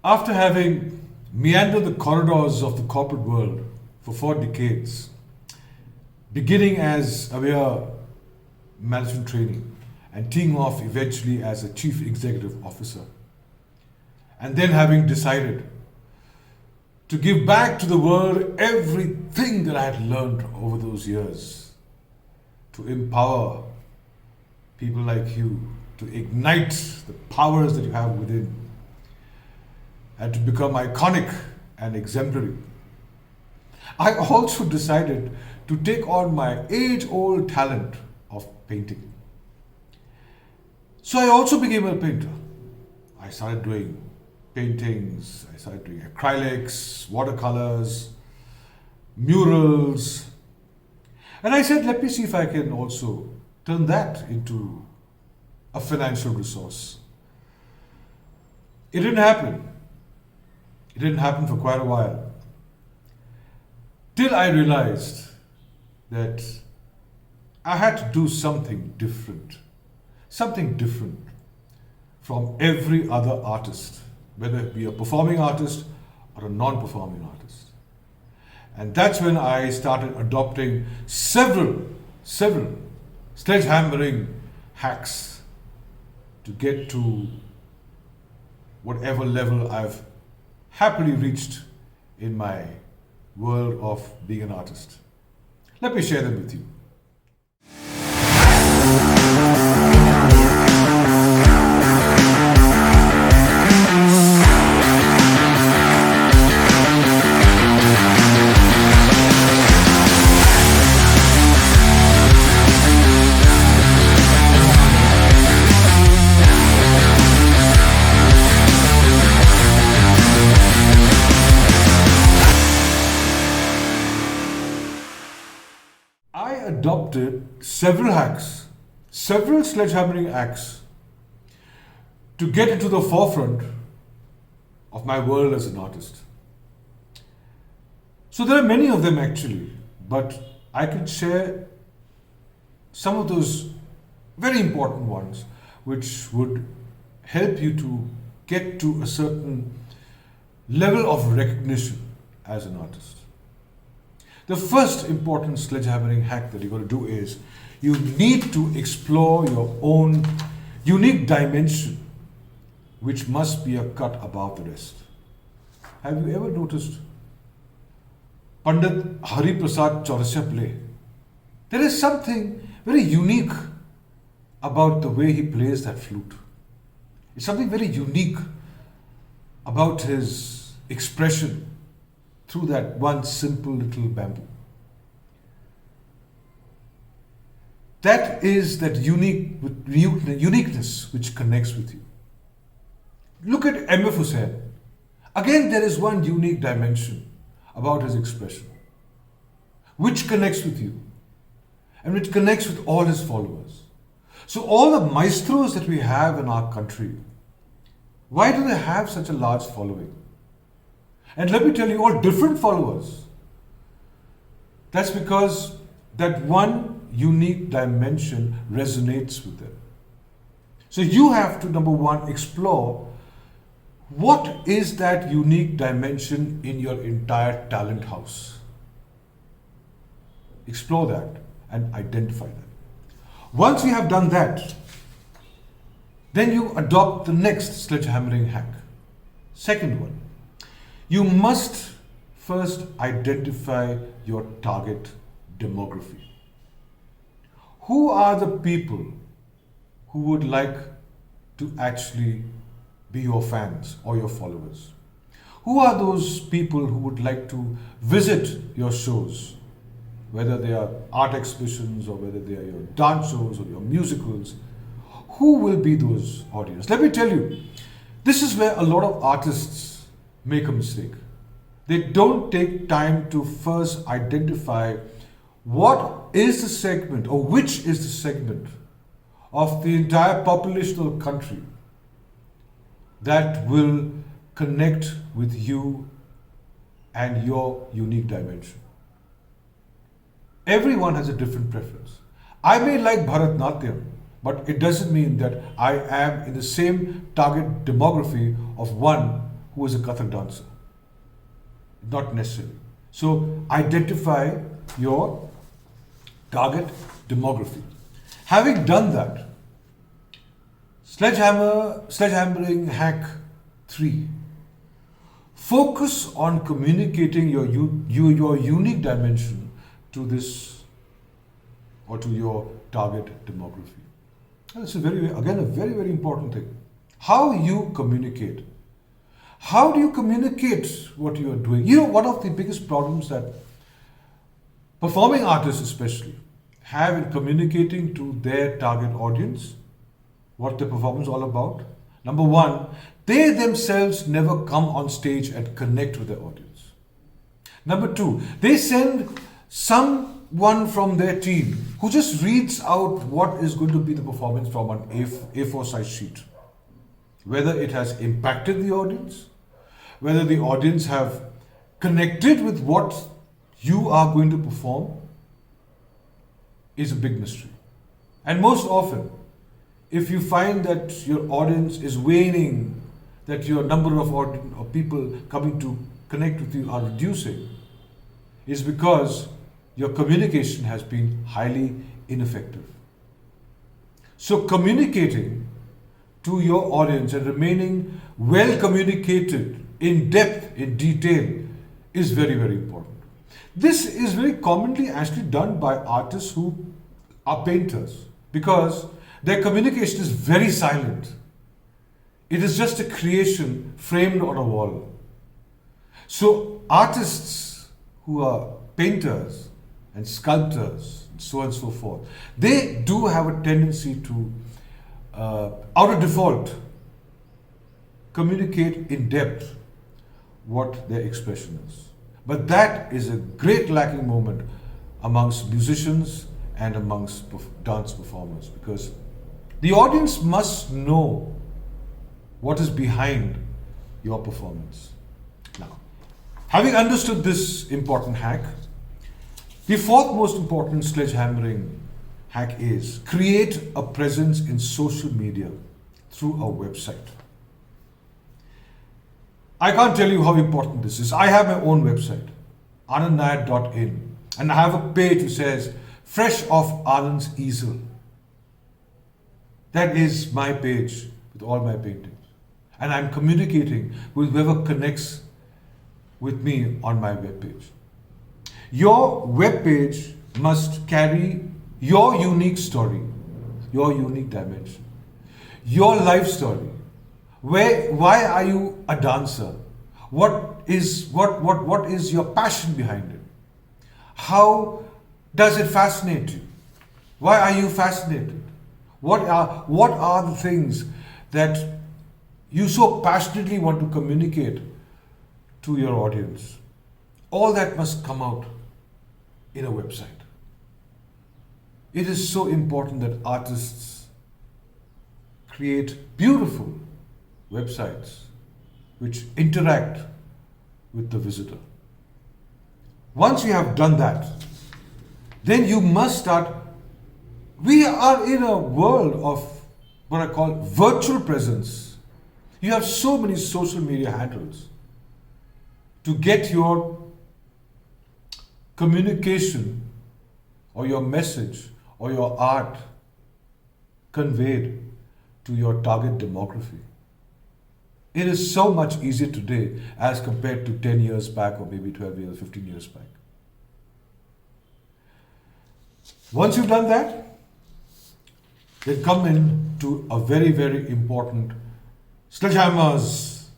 After having meandered the corridors of the corporate world for 4 decades, beginning as a mere management trainee and teeing off eventually as a chief executive officer, and then having decided to give back to the world everything that I had learned over those years, to empower people like you, to ignite the powers that you have within, and to become iconic and exemplary. I also decided to take on my age-old talent of painting. So I also became a painter. I started doing paintings, I started doing acrylics, watercolors, murals. And I said, let me see if I can also turn that into a financial resource. It didn't happen. It didn't happen for quite a while. Till I realized that I had to do something different from every other artist, whether it be a performing artist or a non-performing artist. And that's when I started adopting several sledgehammering hacks to get to whatever level I've happily reached in my world of being an artist. Let me share them with you. I adopted several hacks, several sledgehammering hacks to get into the forefront of my world as an artist. So there are many of them actually, but I can share some of those very important ones which would help you to get to a certain level of recognition as an artist. The first important sledgehammering hack that you're going to do is you need to explore your own unique dimension, which must be a cut above the rest. Have you ever noticed Pandit Hari Prasad Chaurasya play? There is something very unique about the way he plays that flute. It's something very unique about his expression through that one simple little bamboo. That is that uniqueness which connects with you. Look at M.F. Hussain. Again, there is one unique dimension about his expression, which connects with you and which connects with all his followers. So all the maestros that we have in our country, why do they have such a large following? And let me tell you, all different followers. That's because that one unique dimension resonates with them. So you have to, number one, explore what is that unique dimension in your entire talent house. Explore that and identify that. Once you have done that, then you adopt the next sledgehammering hack. Second one. You must first identify your target demography. Who are the people who would like to actually be your fans or your followers? Who are those people who would like to visit your shows, whether they are art exhibitions or whether they are your dance shows or your musicals? Who will be those audience? Let me tell you, this is where a lot of artists make a mistake. They don't take time to first identify what is the segment or which is the segment of the entire population of the country that will connect with you and your unique dimension. Everyone has a different preference. I may like Bharatnatyam, but it doesn't mean that I am in the same target demography of one who is a Kathak dancer. Not necessarily. So identify your target demography. Having done that, sledgehammering hack 3. Focus on communicating your unique dimension to this or to your target demography. That's a very important thing. How you communicate. How do you communicate what you are doing? You know, one of the biggest problems that performing artists especially have in communicating to their target audience, what the performance is all about. Number one, they themselves never come on stage and connect with their audience. Number two, they send someone from their team who just reads out what is going to be the performance from an A4 size sheet. Whether it has impacted the audience, whether the audience have connected with what you are going to perform is a big mystery. And most often, if you find that your audience is waning, that your number of people coming to connect with you are reducing, is because your communication has been highly ineffective. So communicating to your audience and remaining well communicated, in depth, in detail, is very, very important. This is very commonly actually done by artists who are painters, because their communication is very silent. It is just a creation framed on a wall. So artists who are painters and sculptors and so on and so forth, they do have a tendency to, out of default, communicate in depth what their expression is. But that is a great lacking moment amongst musicians and amongst dance performers, because the audience must know what is behind your performance. Now, having understood this important hack, the fourth most important sledgehammering hack is create a presence in social media through a website. I can't tell you how important this is. I have my own website, anand.nair.in, and I have a page which says fresh off Anand's easel. That is my page with all my paintings. And I'm communicating with whoever connects with me on my webpage. Your webpage must carry your unique story, your unique dimension, your life story. Why are you a dancer? What is your passion behind it? How does it fascinate you? Why are you fascinated? What are the things that you so passionately want to communicate to your audience? All that must come out in a website. It is so important that artists create beautiful websites which interact with the visitor. Once you have done that, then you must start. We are in a world of what I call virtual presence. You have so many social media handles to get your communication or your message or your art conveyed to your target demography. It is so much easier today as compared to 10 years back, or maybe 12 years, 15 years back. Once you've done that, then come in to a very, very important Sledgehammer's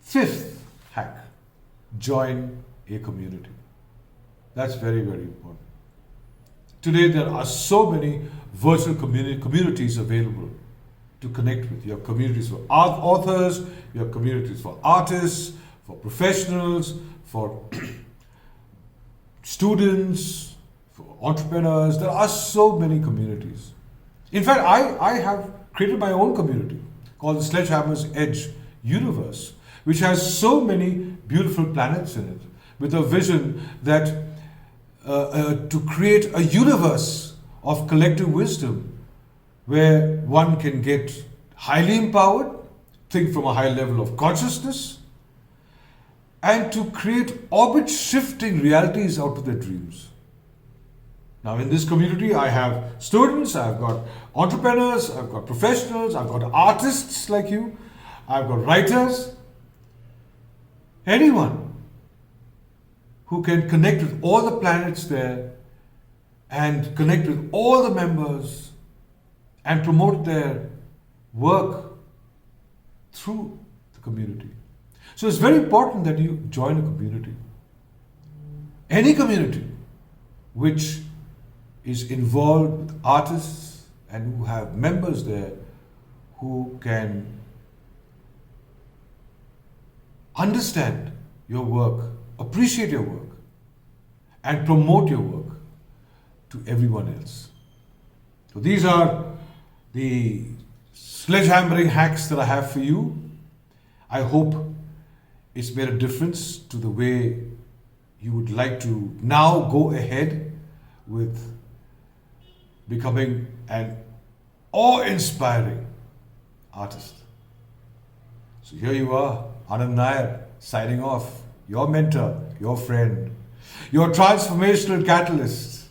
fifth hack. Join a community. That's very, very important. Today there are so many virtual communities available to connect with. Your communities for authors, your communities for artists, for professionals, for students, for entrepreneurs. There are so many communities. In fact, I have created my own community called the Sledgehammer's Edge Universe, which has so many beautiful planets in it, with a vision that to create a universe of collective wisdom where one can get highly empowered, think from a high level of consciousness and to create orbit shifting realities out of their dreams. Now, in this community, I have students, I've got entrepreneurs, I've got professionals, I've got artists like you, I've got writers, anyone who can connect with all the planets there and connect with all the members and promote their work through the community. So it's very important that you join a community. Any community which is involved with artists and who have members there who can understand your work, appreciate your work, and promote your work to everyone else. So these are the sledgehammering hacks that I have for you. I hope it's made a difference to the way you would like to now go ahead with becoming an awe-inspiring artist. So here you are, Anand Nair, signing off, your mentor, your friend, your transformational catalyst,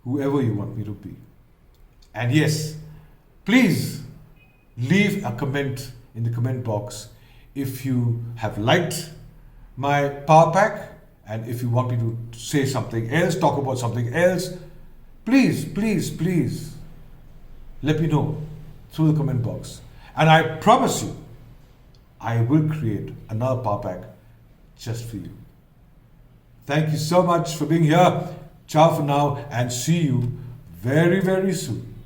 whoever you want me to be. And yes, please leave a comment in the comment box if you have liked my Powerpack and if you want me to say something else, talk about something else. Please, please, please let me know through the comment box. And I promise you, I will create another Powerpack just for you. Thank you so much for being here. Ciao for now and see you very, very soon.